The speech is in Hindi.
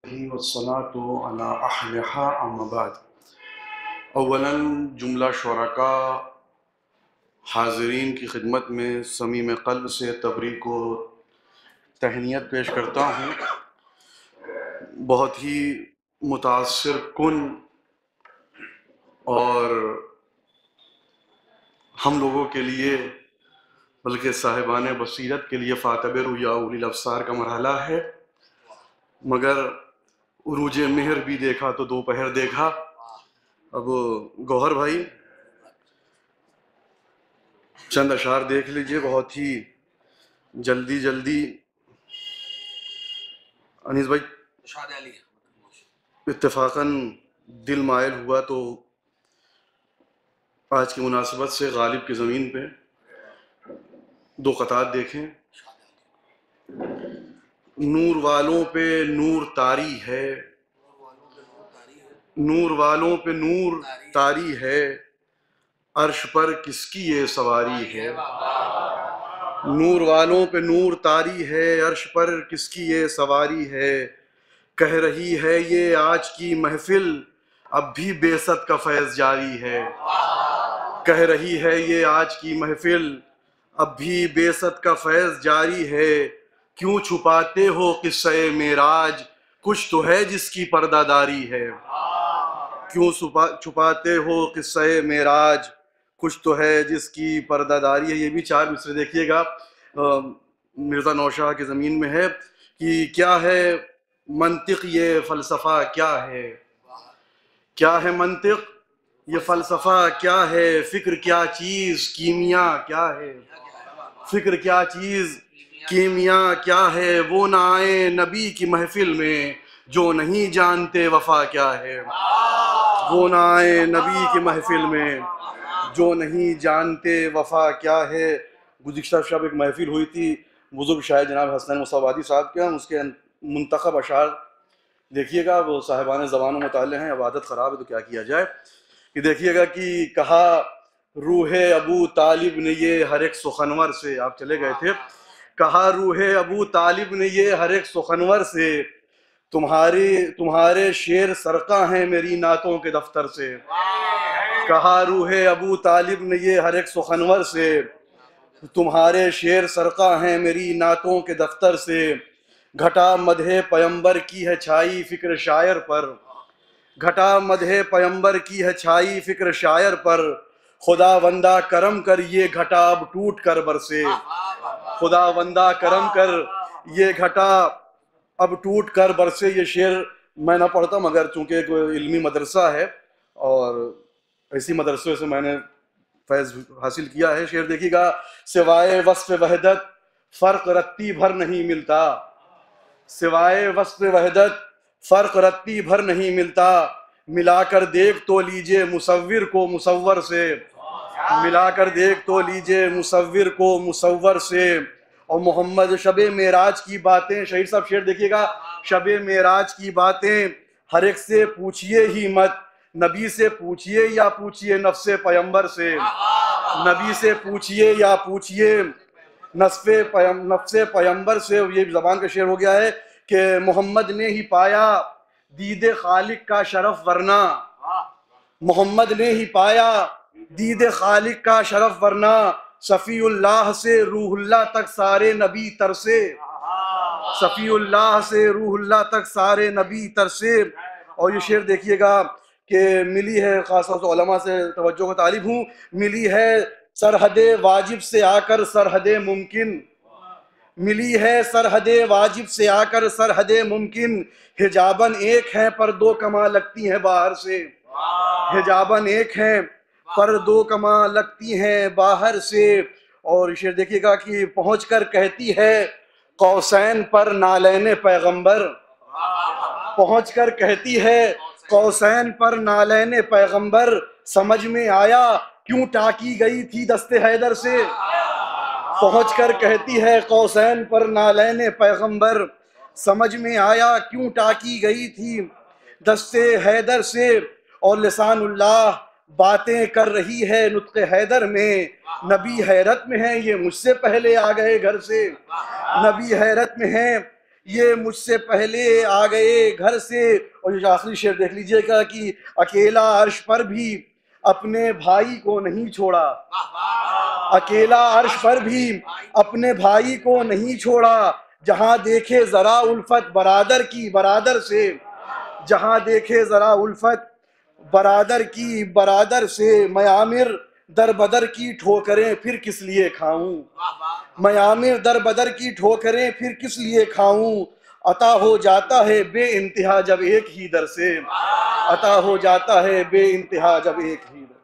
वस्सलातु अला अहलिहा अम्मा बाद। अव्वलन जुमला शुरका हाज़रीन की खिदमत में समीम क़ल्ब से तबरीक व तहनीत पेश करता हूँ। बहुत ही मुतासिर कुन और हम लोगों के लिए बल्कि साहिबान बसीरत के लिए फ़ातबिर या उलिल अब्सार का मरहला है। मगर उरूज मेहर भी देखा तो दोपहर देखा। अब गौहर भाई चंद अशार देख लीजिए बहुत ही जल्दी जल्दी। अनीस भाई इत्तेफाकन दिल मायल हुआ तो आज की मुनासिबत से गालिब की ज़मीन पे दो क़तार देखें। नूर वालों पे नूर तारी है, नूर वालों पे नूर तारी है, अर्श पर किसकी ये सवारी है। नूर वालों पे नूर तारी है, अर्श पर किसकी ये सवारी है। कह रही है ये आज की महफिल अब भी बेसत का फैज़ जारी है। कह रही है ये आज की महफिल अब भी बेसत का फैज़ जारी है। क्यों छुपाते हो किस्से मेराज, कुछ तो है जिसकी पर्दादारी है। क्यों छुपाते हो किस्से मेराज, कुछ तो है जिसकी पर्दादारी है। ये भी चार मिसरे देखिएगा मिर्ज़ा नौशाह की ज़मीन में है कि क्या है मंतिक ये फ़लसफ़ा क्या है। क्या है मंतिक ये फ़लसफ़ा क्या है, फ़िक्र क्या चीज़ कीमिया क्या है। फ़िक्र क्या चीज़ कीमिया क्या है। वो ना आए नबी की महफिल में जो नहीं जानते वफ़ा क्या है। वो ना आए नबी की महफिल में जो नहीं जानते वफ़ा क्या है। गुज़िश्ता शब एक महफिल हुई थी बुज़ुर्ग शायर जनाब हसन मुसावादी साहब के, उसके मुंतखब अशार देखिएगा। वो साहिबान ज़बान मुताले हैं, अब आदत ख़राब है तो क्या किया जाए। कि देखिएगा कि कहा रूहे अबू तालिब ने ये हर एक सुखनवर से, आप चले गए थे, कहा रूहे अबू तालिब ने ये हर एक सुखनवर से, तुम्हारे शेर सरका हैं मेरी नातों के दफ्तर से। कहा रूहे अबू तालिब ने ये हर एक सुखनवर से, तुम्हारे शेर सरका हैं मेरी नातों के दफ्तर से। घटा मदहे पैगंबर की है छाई फिक्र शायर पर, घटा मदहे पैगंबर की है छाई फिक्र शायर पर। खुदा वंदा करम कर ये घटा अब टूट कर बरसे। खुदा वंदा करम कर ये घटा अब टूट कर बरसे। ये शेर मैं ना पढ़ता मगर चूँकि एक इल्मी मदरसा है और इसी मदरसे से मैंने फैज़ हासिल किया है। शेर देखिएगा, सिवाय वस्फ़ वहदत फ़र्क रत्ती भर नहीं मिलता। सिवाय वस्फ़ वहदत फ़र्क रत्ती भर नहीं मिलता। मिलाकर देख तो लीजिए मुसव्विर को मुसव्वर से। मिलाकर देख तो लीजिए मुसव्विर को मुसव्वर से। और मोहम्मद शबे मेराज की बातें, शहीद साहब शेर देखिएगा, शबे मेराज की बातें हर एक से पूछिए ही मत। नबी से पूछिए या पूछिए नफ्से पैगंबर से। नबी से पूछिए या पूछिए नफ्से पैगंबर से। ये ज़बान का शेर हो गया है कि मोहम्मद ने ही पाया दीदे खालिक का शरफ वरना। मोहम्मद ने ही पाया दीदे खालिक का शरफ वरना। सफ़ीउल्लाह से रूहुल्लाह तक सारे नबी तरसे। सफ़ीउल्लाह से रूहुल्लाह तक सारे नबी तरसे। और ये शेर देखिएगा कि मिली है, ख़ासतौर से उलमा से तवज्जो का तालिब हूँ, मिली है सरहदे वाजिब से आकर सरहदे मुमकिन। मिली है सरहदे वाजिब से आकर सरहदे मुमकिन। हिजाबन एक हैं पर दो कमा लगती हैं बाहर से। हिजाबन एक हैं पर दो कमा लगती हैं बाहर से। और शेर देखिएगा कि पहुँच कर कहती है कौसैन पर नालैने पैगंबर। पहुँच कर कहती है कौसैन पर नालैने पैगंबर। समझ में आया क्यों टाकी गई थी दस्ते हैदर से। पहुँच कर कहती है कौसैन पर नालैने पैगंबर। समझ में आया क्यों टाकी गई थी दस्ते हैदर से। और लिसानुल्लाह बातें कर रही है नुत्क़े हैदर में। नबी हैरत में है ये मुझसे पहले आ गए घर से। नबी हैरत में है ये मुझसे पहले आ गए घर से। और जो आखिरी शेर देख लीजिएगा कि अकेला अर्श पर भी अपने भाई को नहीं छोड़ा, अकेला अर्श पर भी अपने भाई को नहीं छोड़ा। जहां देखे जरा उल्फत बरादर की बरादर से, जहां देखे जरा उल्फत बरादर की बरादर से। मैं आमिर दर बदर की ठोकरें फिर किस लिए खाऊं, मैं आमिर दर बदर की ठोकरें फिर किस लिए खाऊं। अता हो जाता है बे इंतहा जब एक ही दर से, अता हो जाता है बे इंतहा जब एक ही दर।